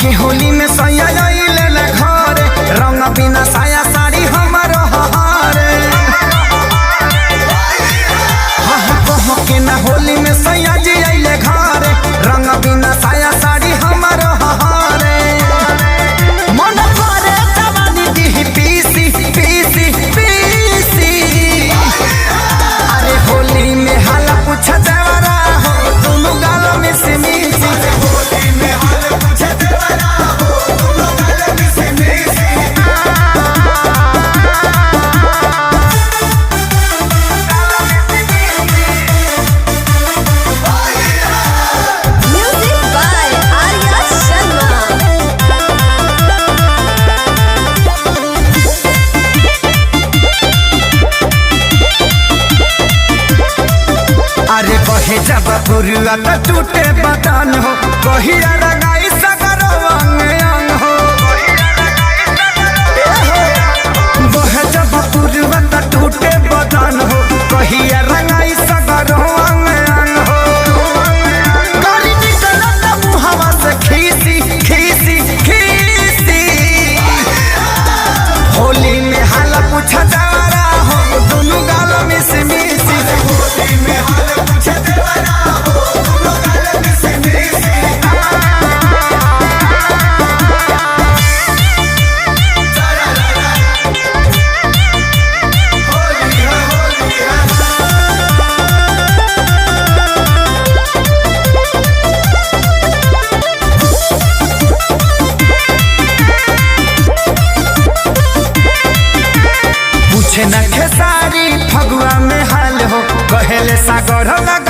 के होली में सैया ले ले घर रंग बिना साया साड़ी हमारो हारे कह के ना होली में सैया जी अइले घर रंग बिना साया साड़ी हमारो हारे मन करे जवानी दी पीसी पीसी पीसी अरे होली में हाला पूछ देवरा हो दोनों गालों में से मिसी होली में हाला पूछ देवरा हो दोनों गालों में से मिसी Music by Arya Sharma. अरे बहे जब पुरुआ तो टूटे बदन हो कहिया रंगाई सगरो अंग अंग हो बहे जब पुरुआ तो टूटे बदन हो कहिया रंगाई सगरो अंग अंग हो गरी निकलत मुहवा से खीसी खीसी खीसी होली में हाला पूछ देवरा हो दोनों गालों में से मिसी होली में हाला पूछ देवरा हो दोनों गालों में से मिसी पूछे न खेसारी फगुआ में हाल हो कहेले सागर लग